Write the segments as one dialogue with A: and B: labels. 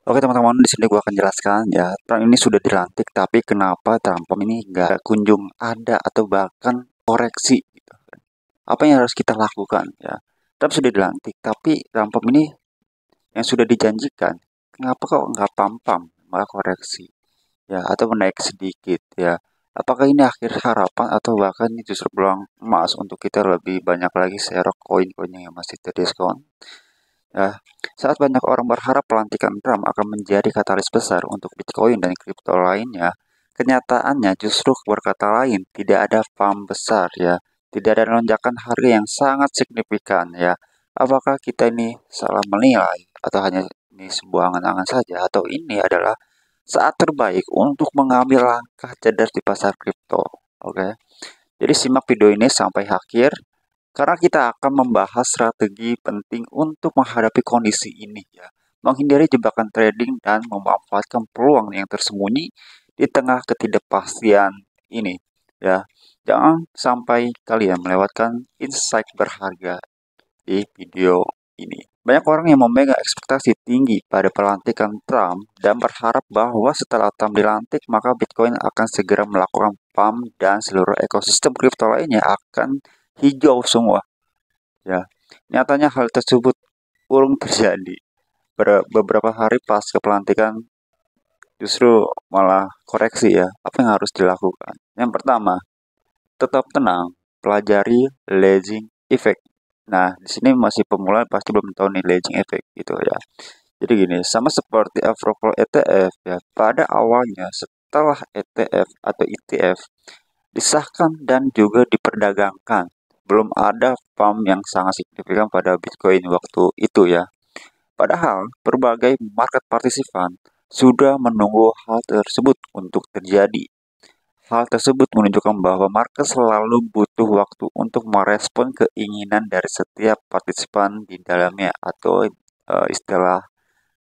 A: Oke teman-teman, di sini gua akan jelaskan ya. Trump ini sudah dilantik, tapi kenapa Trump ini nggak kunjung ada atau bahkan koreksi gitu. Apa yang harus kita lakukan ya? Trump sudah dilantik, tapi Trump ini yang sudah dijanjikan, kenapa kok nggak pam-pam, malah koreksi ya, atau menaik sedikit ya? Apakah ini akhir harapan atau bahkan ini justru peluang emas untuk kita lebih banyak lagi share koin-koin yang masih terdiskon? Ya, saat banyak orang berharap pelantikan Trump akan menjadi katalis besar untuk Bitcoin dan kripto lainnya, kenyataannya justru berkata lain, tidak ada pump besar ya, tidak ada lonjakan harga yang sangat signifikan ya. Apakah kita ini salah menilai atau hanya ini sebuah angan-angan saja atau ini adalah saat terbaik untuk mengambil langkah cerdas di pasar kripto? Oke. Jadi simak video ini sampai akhir karena kita akan membahas strategi penting untuk menghadapi kondisi ini ya. Menghindari jebakan trading dan memanfaatkan peluang yang tersembunyi di tengah ketidakpastian ini ya. Jangan sampai kalian melewatkan insight berharga di video ini. Banyak orang yang memegang ekspektasi tinggi pada pelantikan Trump dan berharap bahwa setelah Trump dilantik maka Bitcoin akan segera melakukan pump dan seluruh ekosistem kripto lainnya akan hijau semua. Ya, nyatanya hal tersebut urung terjadi. Beberapa hari pasca pelantikan justru malah koreksi ya. Apa yang harus dilakukan? Yang pertama, tetap tenang, pelajari ledging effect. Nah, di sini masih pemula pasti belum tahu nih ledging effect gitu ya. Jadi gini, sama seperti approval ETF ya, pada awalnya setelah ETF atau ETF disahkan dan juga diperdagangkan, belum ada pump yang sangat signifikan pada Bitcoin waktu itu ya. Padahal berbagai market partisipan sudah menunggu hal tersebut untuk terjadi. Hal tersebut menunjukkan bahwa market selalu butuh waktu untuk merespon keinginan dari setiap partisipan di dalamnya atau istilah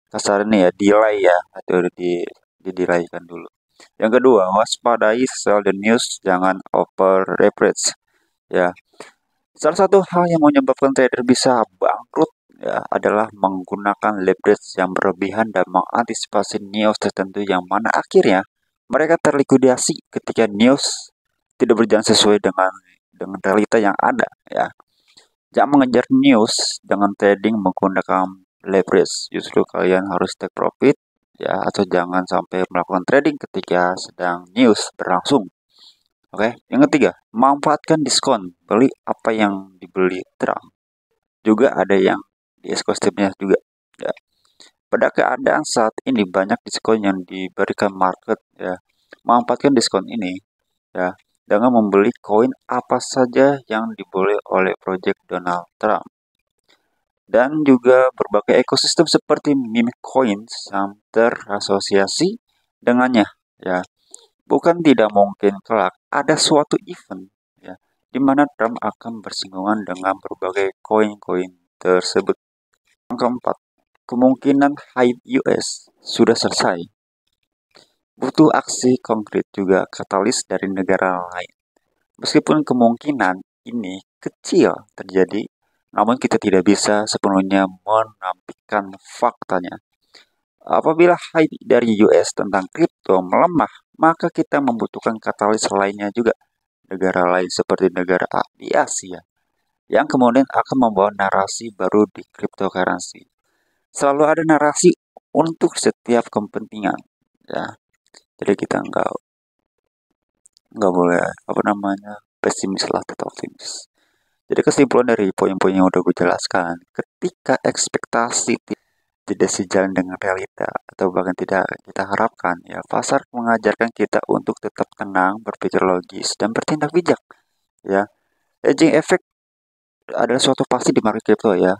A: kasarnya ya delay ya atau didelay dulu. Yang kedua, waspadai sell the news, jangan over leverage ya. Salah satu hal yang menyebabkan trader bisa bangkrut ya adalah menggunakan leverage yang berlebihan dan mengantisipasi news tertentu yang mana akhirnya mereka terlikuidasi ketika news tidak berjalan sesuai dengan realita yang ada ya. Jangan mengejar news dengan trading menggunakan leverage. Justru kalian harus take profit ya atau jangan sampai melakukan trading ketika sedang news berlangsung. Oke, yang ketiga, manfaatkan diskon. Beli apa yang dibeli Trump. Juga ada yang di ekosistemnya juga. Ya. Pada keadaan saat ini banyak diskon yang diberikan market ya. Manfaatkan diskon ini ya dengan membeli koin apa saja yang dibeli oleh project Donald Trump. Dan juga berbagai ekosistem seperti meme coins yang terasosiasi dengannya ya. Bukan tidak mungkin kelak ada suatu event ya, di mana Trump akan bersinggungan dengan berbagai koin-koin tersebut. Yang keempat, kemungkinan hype US sudah selesai. Butuh aksi konkret juga katalis dari negara lain. Meskipun kemungkinan ini kecil terjadi, namun kita tidak bisa sepenuhnya menampilkan faktanya. Apabila hype dari US tentang kripto melemah, maka kita membutuhkan katalis lainnya juga. Negara lain seperti negara di Asia yang kemudian akan membawa narasi baru di cryptocurrency. Selalu ada narasi untuk setiap kepentingan, ya. Jadi kita nggak boleh apa namanya pesimis lah, tetap optimis. Jadi kesimpulan dari poin-poin yang udah gue jelaskan, ketika ekspektasi tidak sejalan dengan realita atau bahkan tidak kita harapkan ya, pasar mengajarkan kita untuk tetap tenang, berpikir logis dan bertindak bijak ya. Hedging effect adalah suatu pasti di market crypto ya,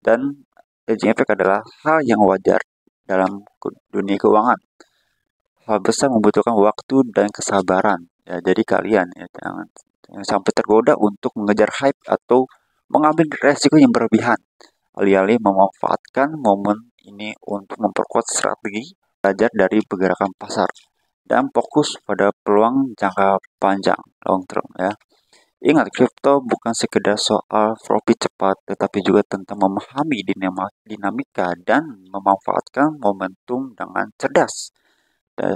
A: dan hedging effect adalah hal yang wajar dalam dunia keuangan. Hal besar membutuhkan waktu dan kesabaran ya, jadi kalian ya jangan sampai tergoda untuk mengejar hype atau mengambil resiko yang berlebihan, alih-alih memanfaatkan momen ini untuk memperkuat strategi, belajar dari pergerakan pasar, dan fokus pada peluang jangka panjang long term ya. Ingat, kripto bukan sekedar soal profit cepat, tetapi juga tentang memahami dinamika dan memanfaatkan momentum dengan cerdas,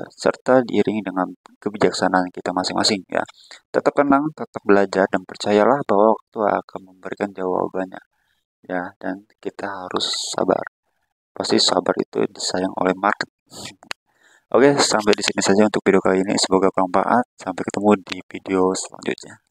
A: serta diiringi dengan kebijaksanaan kita masing-masing ya. Tetap tenang, tetap belajar, dan percayalah bahwa waktu akan memberikan jawabannya ya. Dan kita harus sabar. Pasti sabar itu disayang oleh market. Oke, sampai di sini saja untuk video kali ini. Semoga bermanfaat. Sampai ketemu di video selanjutnya.